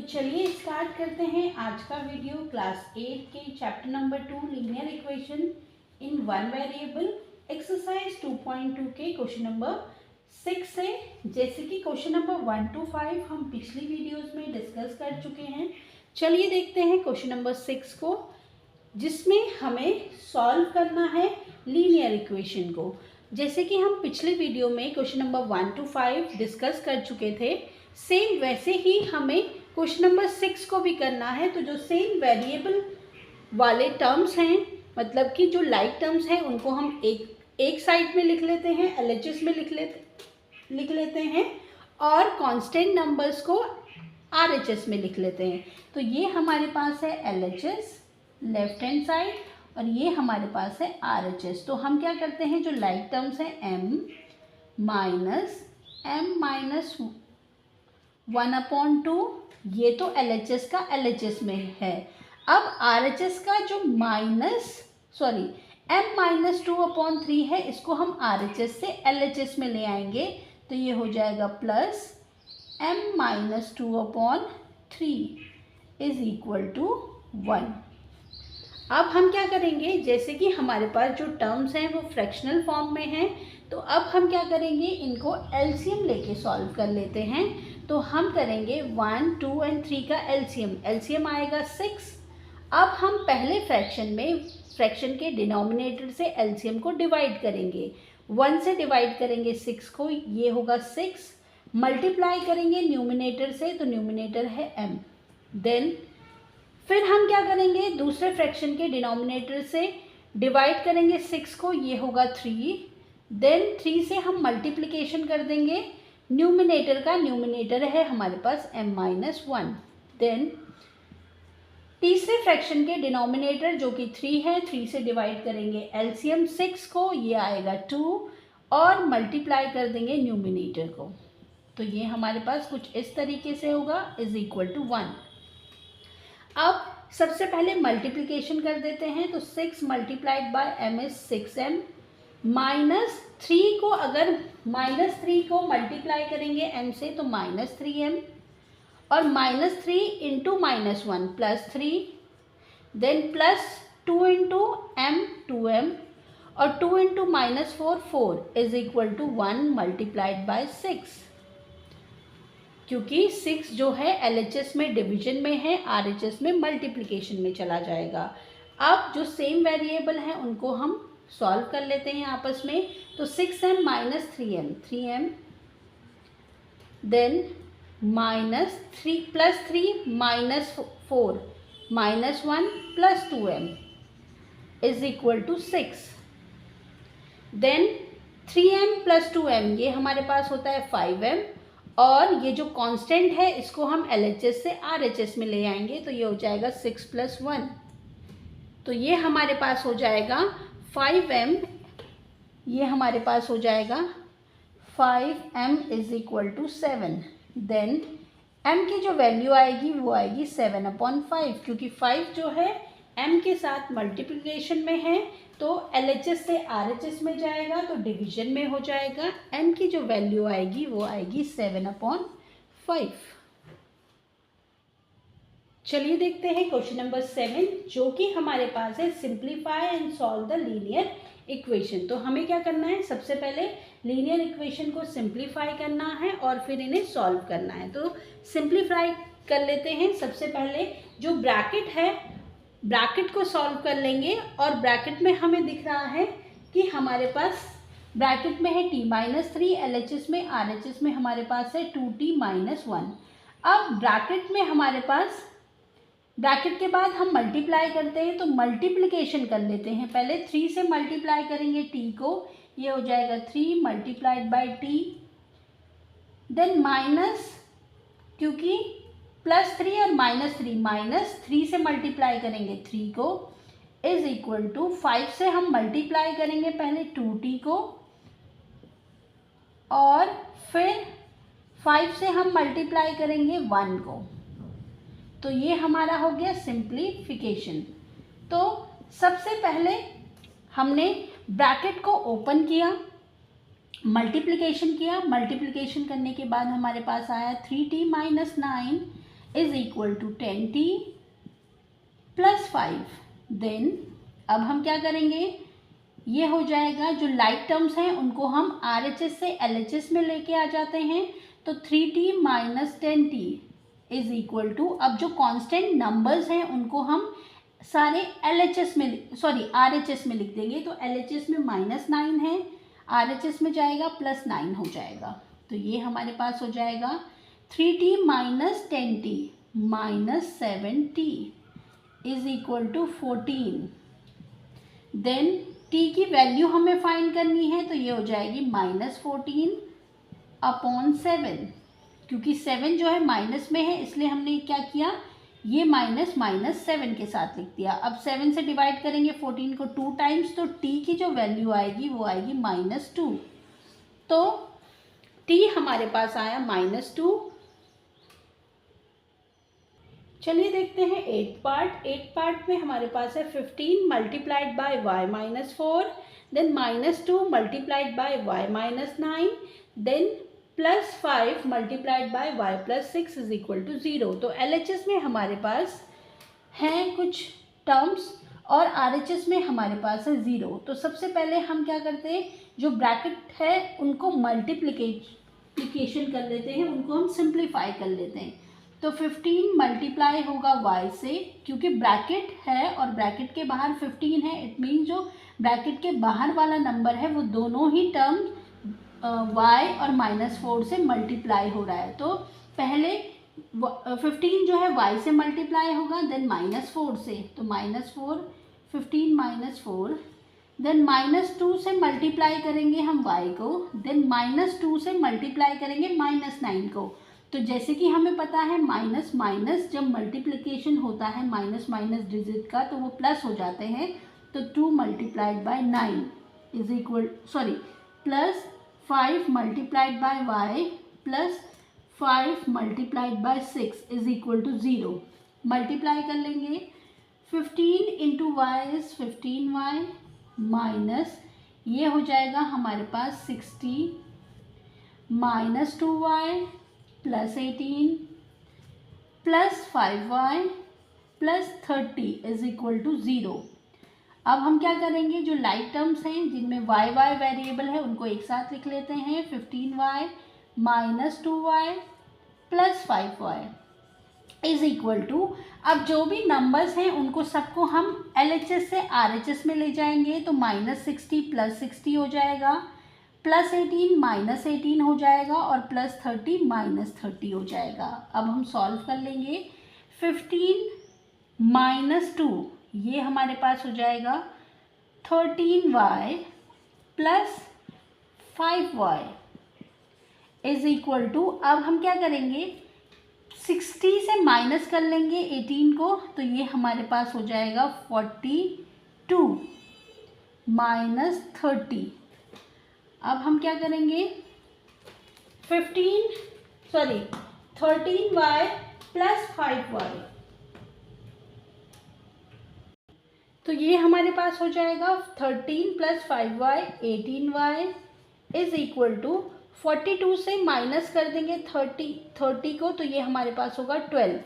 चलिए स्टार्ट करते हैं आज का वीडियो क्लास 8 के chapter number 2 linear equation in one variable exercise 2.2 के क्वेश्चन नंबर 6 से। जैसे कि क्वेश्चन नंबर 1 to 5 हम पिछली वीडियोस में डिस्कस कर चुके हैं। चलिए देखते हैं क्वेश्चन नंबर 6 को, जिसमें हमें सॉल्व करना है लीनियर इक्वेशन को। जैसे कि हम पिछले वीडियो में क्वेश्चन नंबर 1 to 5 डिस्कस कर चुके थे, सेम वैसे ही हमें क्वेश्चन नंबर 6 को भी करना है। तो जो सेम वेरिएबल वाले टर्म्स हैं, मतलब कि जो लाइक टर्म्स हैं, उनको हम एक साइड में लिख लेते हैं, LHS में लिख लेते हैं, और कांस्टेंट नंबर्स को RHS में लिख लेते हैं। तो ये हमारे पास है LHS लेफ्ट हैंड साइड, और ये हमारे पास है RHS। तो हम क्या करते हैं, जो लाइक टर्म्स हैं m माइनस 1/2, ये तो LHS का LHS में है। अब RHS का जो m-2/3 है, इसको हम RHS से LHS में ले आएंगे, तो ये हो जाएगा plus m-2/3 is equal to 1। अब हम क्या करेंगे, जैसे कि हमारे पास जो टर्म्स हैं वो फ्रैक्शनल फॉर्म में हैं, तो अब हम क्या करेंगे, इनको एलसीएम लेके सॉल्व कर लेते हैं। तो हम करेंगे 1, 2 और 3 का एलसीएम आएगा 6। अब हम पहले फ्रैक्शन के डिनोमिनेटर से एलसीएम को डिवाइड करेंगे। 1 से डिवाइड करेंगे 6 को, ये होगा 6। मल्टीप्लाई करेंगे न्यूमिनेटर से, तो न्यूमिनेटर है m। देन फिर हम क्या करेंगे, दूसरे फ्रैक्शन के डिनोमिनेटर से डिवाइड करेंगे 6 को, ये होगा 3। देन 3 से हम मल्टीप्लिकेशन कर देंगे न्यूमिनेटर का, न्यूमिनेटर है हमारे पास m-1। देन तीसरे फ्रैक्शन के डिनोमिनेटर जो कि 3 है, 3 से डिवाइड करेंगे एलसीएम 6 को, ये आएगा 2, और मल्टीप्लाई कर देंगे न्यूमिनेटर को। तो ये हमारे पास कुछ इस तरीके से होगा, इज इक्वल टू 1। अब सबसे पहले मल्टीप्लिकेशन कर देते हैं, तो 6 multiplied by m is 6m, -3 को अगर -3 को मल्टीप्लाई करेंगे m से, तो -3m, और -3 into -1 +3, then +2 into m 2m, और 2 into -4 4 is equal to 1 multiplied by 6। क्योंकि 6 जो है LHS में डिवीजन में है, RHS में मल्टीप्लिकेशन में चला जाएगा। अब जो सेम वेरिएबल हैं उनको हम सॉल्व कर लेते हैं आपस में। तो 6m minus 3m, then -3 +3 -4 -1 +2m is equal to 6। Then 3m + 2m, ये हमारे पास होता है 5m, और ये जो कांस्टेंट है इसको हम LHS से RHS में ले आएंगे, तो ये हो जाएगा 6 + 1। तो ये हमारे पास हो जाएगा 5m, ये हमारे पास हो जाएगा 5m is equal to 7। Then m की जो वैल्यू आएगी वो आएगी 7/5, क्योंकि 5 जो है m के साथ मल्टीप्लिकेशन में है, तो LHS से RHS में जाएगा, तो डिवीजन में हो जाएगा। m की जो वैल्यू आएगी वो आएगी 7/5। चलिए देखते हैं क्वेश्चन नंबर 7, जो कि हमारे पास है simplify and solve the linear equation. तो हमें क्या करना है, सबसे पहले लीनियर इक्वेशन को सिंप्लीफाई करना है और फिर इन्हें सॉल्व करना है। तो सिंप्लीफाई कर लेते हैं। सबसे पहले जो ब्रैकेट है, ब्रैकेट को सॉल्व कर लेंगे, और ब्रैकेट में हमें दिख रहा है कि हमारे पास ब्रैकेट में है t-3, LHS में RHS में हमारे पास है 2t-1। अब ब्रैकेट में हमारे पास, ब्रैकेट के बाद हम मल्टीप्लाई करते हैं, तो मल्टीप्लिकेशन कर लेते हैं। पहले 3 से मल्टीप्लाई करेंगे t को, ये हो जाएगा 3 multiplied by t, then minus, क्योंकि +3 और -3 से मल्टीप्लाई करेंगे 3 को, इज इक्वल टू 5 से हम मल्टीप्लाई करेंगे पहले 2t को, और फिर 5 से हम मल्टीप्लाई करेंगे 1 को। तो ये हमारा हो गया सिंप्लीफिकेशन। तो सबसे पहले हमने ब्रैकेट को ओपन किया, मल्टीप्लिकेशन किया, मल्टीप्लिकेशन करने के बाद हमारे पास आया 3t - 9 is equal to 10t plus 5। Then अब हम क्या करेंगे, ये हो जाएगा, जो लाइक टर्म्स हैं उनको हम RHS से LHS में लेके आ जाते हैं, तो 3t minus 10t is equal to, अब जो कांस्टेंट नंबर्स हैं उनको हम सारे RHS में लिख देंगे। तो LHS में -9 है, RHS में जाएगा +9 हो जाएगा। तो ये हमारे पास हो जाएगा 3t minus 10t minus 7t is equal to 14। Then t की वैल्यू हमें फाइंड करनी है, तो ये हो जाएगी -14/7, क्योंकि 7 जो है माइनस में है इसलिए हमने क्या किया, ये -7 के साथ लिख दिया। अब 7 से डिवाइड करेंगे 14 को 2 टाइम्स, तो t की जो वैल्यू आएगी वो आएगी -2। तो t हमारे पास आया -2। चलिए देखते हैं 8th पार्ट में हमारे पास है 15 multiplied by y minus 4, then -2 multiplied by y minus 9, then +5 multiplied by y plus 6 is equal to 0। तो LHS में हमारे पास हैं कुछ टर्म्स और RHS में हमारे पास है 0। तो सबसे पहले हम क्या करते हैं, जो ब्रैकेट है उनको मल्टीप्लिकेशन कर लेते हैं, उनको हम सिंप्लीफाई कर लेते हैं। तो 15 मल्टीप्लाई होगा y से, क्योंकि ब्रैकेट है और ब्रैकेट के बाहर 15 है, इट मीन जो ब्रैकेट के बाहर वाला नंबर है वो दोनों ही टर्म y और -4 से मल्टीप्लाई हो रहा है। तो पहले 15 जो है y से मल्टीप्लाई होगा, देन -4 से, तो -4 15 -4, देन -2 से मल्टीप्लाई करेंगे हम y को, देन -2 से मल्टीप्लाई करेंगे -9 को। तो जैसे कि हमें पता है माइनस माइनस जब मल्टीप्लिकेशन होता है माइनस माइनस डिजिट का तो वो प्लस हो जाते हैं। तो 2 multiplied by 9 is equal plus 5 multiplied by y plus 5 multiplied by 6 is equal to 0। Multiply कर लेंगे, 15 into Y is 15y minus ये हो जाएगा हमारे पास 60 minus 2y plus 18 plus 5y plus 30 is equal to 0। अब हम क्या करेंगे, जो लाइक टर्म्स हैं जिनमें y वेरिएबल है उनको एक साथ लिख लेते हैं। 15y minus 2y plus 5y is equal to, अब जो भी नंबर्स हैं उनको सबको हम LHS से RHS में ले जाएंगे। तो -60 प्लस 60 हो जाएगा, प्लस 18 माइनस 18 हो जाएगा और प्लस 30 माइनस 30 हो जाएगा। अब हम सॉल्व कर लेंगे। 15 माइनस 2 ये हमारे पास हो जाएगा 13y plus 5y is equal to, अब हम क्या करेंगे 60 से माइनस कर लेंगे 18 को, तो ये हमारे पास हो जाएगा 42 माइनस 30। अब हम क्या करेंगे 13y प्लस 5y, तो ये हमारे पास हो जाएगा 13 plus 5y 18y is equal to 42 से माइनस कर देंगे 30 को, तो ये हमारे पास होगा 12।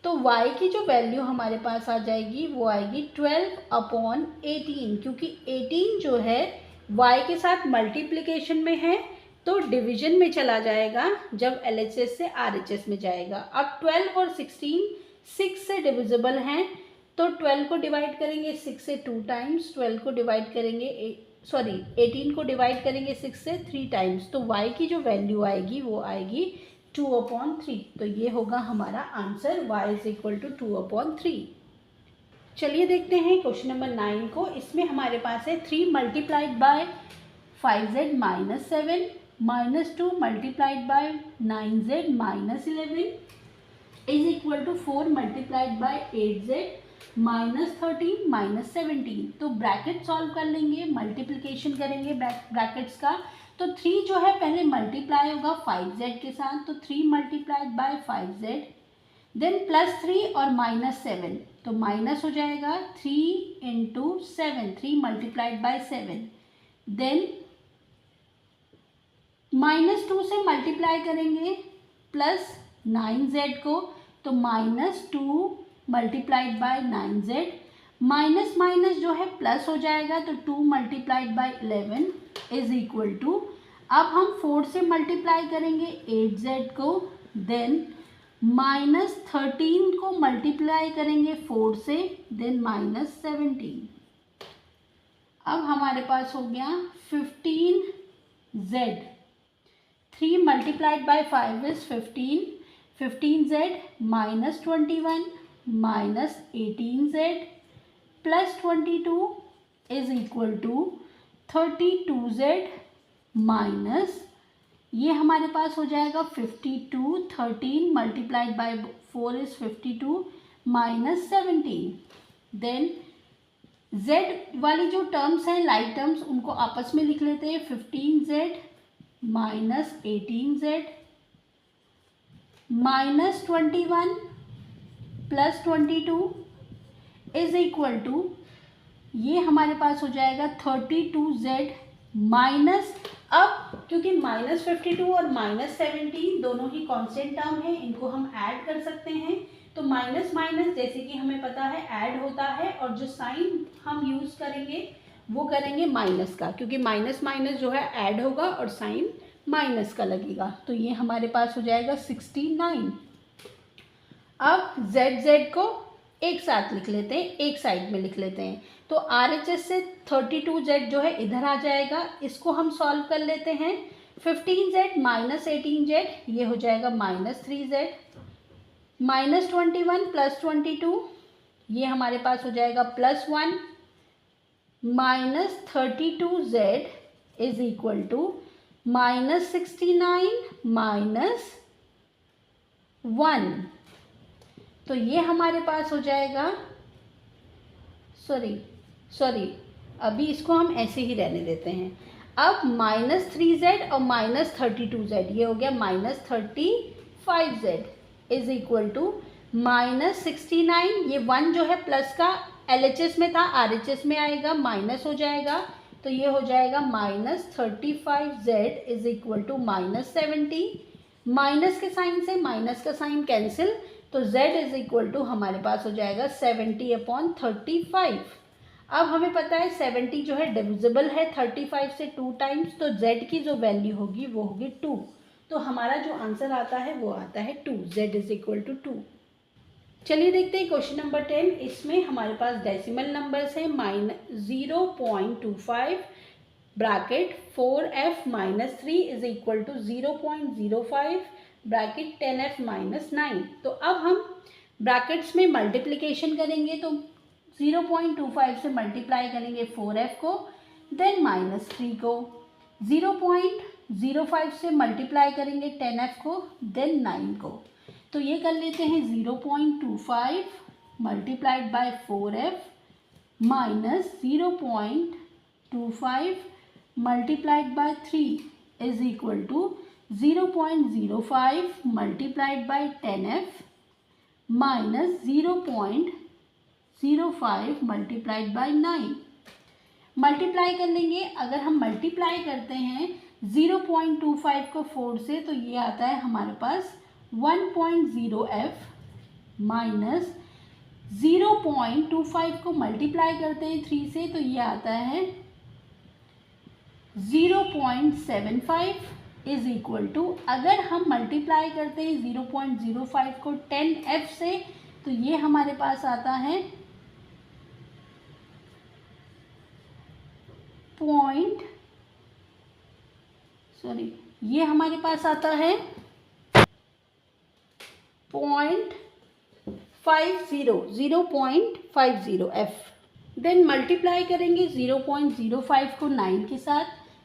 तो y की जो वैल्यू हमारे पास आ जाएगी वो आएगी 12/18, क्योंकि 18 जो है y के साथ मल्टीप्लिकेशन में है तो डिवीजन में चला जाएगा जब LHS से RHS में जाएगा। अब 12 और 16 6 से डिविजिबल हैं, तो 12 को डिवाइड करेंगे 6 से 2 टाइम्स, 12 को डिवाइड करेंगे 18 को डिवाइड करेंगे 6 से 3 टाइम्स, तो y की जो वैल्यू आएगी वो आएगी 2/3। तो ये होगा हमारा answer, y is equal to 2/3। चलिए देखते हैं क्वेश्चन नंबर 9 को। इसमें हमारे पास है 3 multiplied by 5z minus 7 minus 2 multiplied by 9z minus 11 is equal to 4 multiplied by 8z minus 13 minus 17। तो ब्रैकेट सॉल्व कर लेंगे, मल्टीप्लिकेशन करेंगे ब्रैकेट्स का। तो 3 जो है पहले मल्टीप्लाई होगा 5z के साथ, तो 3 multiplied by 5z, then plus 3 और माइनस 7, तो माइनस हो जाएगा 3 इंटू 7, 3 मल्टीप्लाइड बाय 7, देन -2 से मल्टीप्लाई करेंगे प्लस 9z को, तो -2 multiplied by 9z, minus minus जो है प्लस हो जाएगा, तो 2 multiplied by 11 is equal to, अब हम 4 से मल्टीप्लाई करेंगे 8z को, देन -13 को मल्टीप्लाई करेंगे 4 से, देन -17। अब हमारे पास हो गया 15z, 3 multiplied by 5 is 15, 15z -21 -18z plus 22 is equal to 32z minus, ये हमारे पास हो जाएगा 52, 13 multiplied by 4 is 52 minus 17। Then z वाली जो टर्म्स हैं लाइक टर्म्स, उनको आपस में लिख लेते हैं, 15z minus 18z minus 21 plus 22 is equal to, ये हमारे पास हो जाएगा 32z माइनस, अब क्योंकि -52 और -17 दोनों ही कांस्टेंट टर्म है, इनको हम ऐड कर सकते हैं, तो माइनस माइनस जैसे कि हमें पता है ऐड होता है, और जो साइन हम यूज़ करेंगे वो करेंगे माइनस का, क्योंकि माइनस माइनस जो है ऐड होगा और साइन माइनस का लगेगा, तो ये हमारे पास हो जाएगा 69। अब z को एक साथ लिख लेते हैं, एक साइड में लिख लेते हैं, तो RHS से 32z जो है इधर आ जाएगा, इसको हम सॉल्व कर लेते हैं। 15z माइनस 18z ये हो जाएगा -3z, -21 प्लस 22 ये हमारे पास हो जाएगा +1, -32z इज इक्वल टू -69 -1, तो ये हमारे पास हो जाएगा, सॉरी अभी इसको हम ऐसे ही रहने देते हैं। अब -3z और -32z ये हो गया -35z इज इक्वल टू -69, ये 1 जो है प्लस का LHS में था RHS में आएगा, माइनस हो जाएगा, तो ये हो जाएगा -35z is equal to -70, minus के साइन से माइनस का साइन कैंसिल, तो z इज इक्वल टू हमारे पास हो जाएगा 70/35। अब हमें पता है 70 जो है डिविजिबल है 35 से 2 टाइम्स, तो z की जो वैल्यू होगी वो होगी 2, तो हमारा जो आंसर आता है वो आता है 2, z इज इक्वल टू 2। चलिए देखते हैं क्वेश्चन नंबर 10, इसमें हमारे पास डेसिमल नंबर्स हैं -0.25 bracket 4f minus 3 is equal to 0.05 bracket 10f minus 9। तो अब हम ब्रैकेट्स में मल्टीप्लिकेशन करेंगे, तो 0.25 से मल्टीप्लाई करेंगे 4f को, देन -3 को, 0.05 से मल्टीप्लाई करेंगे 10f को, देन 9 को, तो ये कर लेते हैं 0.25 multiplied by 4f minus 0.25 multiplied by 3 is equal to 0.05 multiplied by 10f minus 0.05 multiplied by 9। Multiply कर लेंगे, अगर हम मल्टीप्लाई करते हैं 0.25 को 4 से, तो ये आता है हमारे पास 1.0f माइनस 0.25 को मल्टीप्लाई करते हैं 3 से, तो ये आता है 0.75 इज इक्वल टू, अगर हम मल्टीप्लाई करते हैं 0.05 को 10f से, तो ये हमारे पास आता है ये हमारे पास आता है 0.50f। देन मल्टीप्लाई करेंगे 0.05 को 9 के साथ,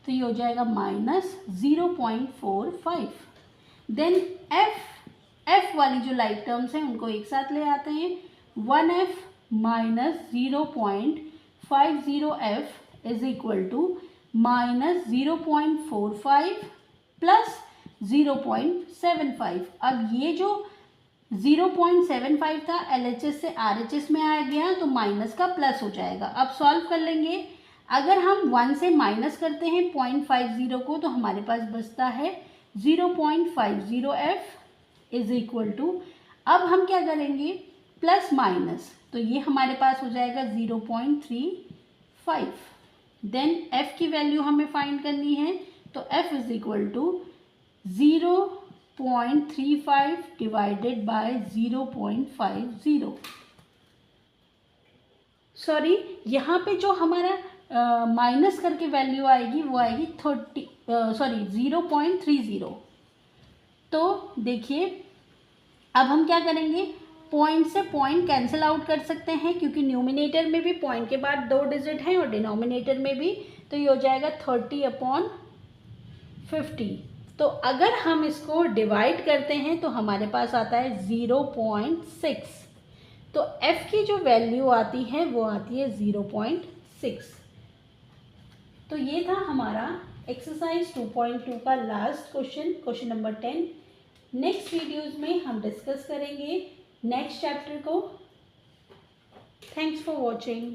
तो ये हो जाएगा -0.45। देन f वाली जो लाइक टर्म्स हैं उनको एक साथ ले आते हैं, 1f minus 0.50f is equal to -0.45 plus 0.75। अब ये जो 0.75 था LHS से RHS में आ गया, तो माइनस का प्लस हो जाएगा। अब सॉल्व कर लेंगे, अगर हम 1 से माइनस करते हैं 0.50 को, तो हमारे पास बचता है 0.50f इज इक्वल टू, अब हम क्या करेंगे, प्लस माइनस, तो ये हमारे पास हो जाएगा 0.35। देन f की वैल्यू हमें फाइंड करनी है, तो f is equal to 0.35 divided by 0.50। Sorry, यहाँ पे जो हमारा माइनस करके वैल्यू आएगी वो आएगी 0.30। तो देखिए अब हम क्या करेंगे, पॉइंट से पॉइंट कैंसिल आउट कर सकते हैं क्योंकि न्यूमिनेटर में भी पॉइंट के बाद 2 डिजिट हैं और डिनोमिनेटर में भी, तो ये हो जाएगा 30/50। तो अगर हम इसको डिवाइड करते हैं तो हमारे पास आता है 0.6। तो f की जो वैल्यू आती है वो आती है 0.6। तो ये था हमारा एक्सरसाइज 2.2 का last question, question number 10। Next videos में हम डिस्कस करेंगे नेक्स्ट चैप्टर को। Thanks for watching.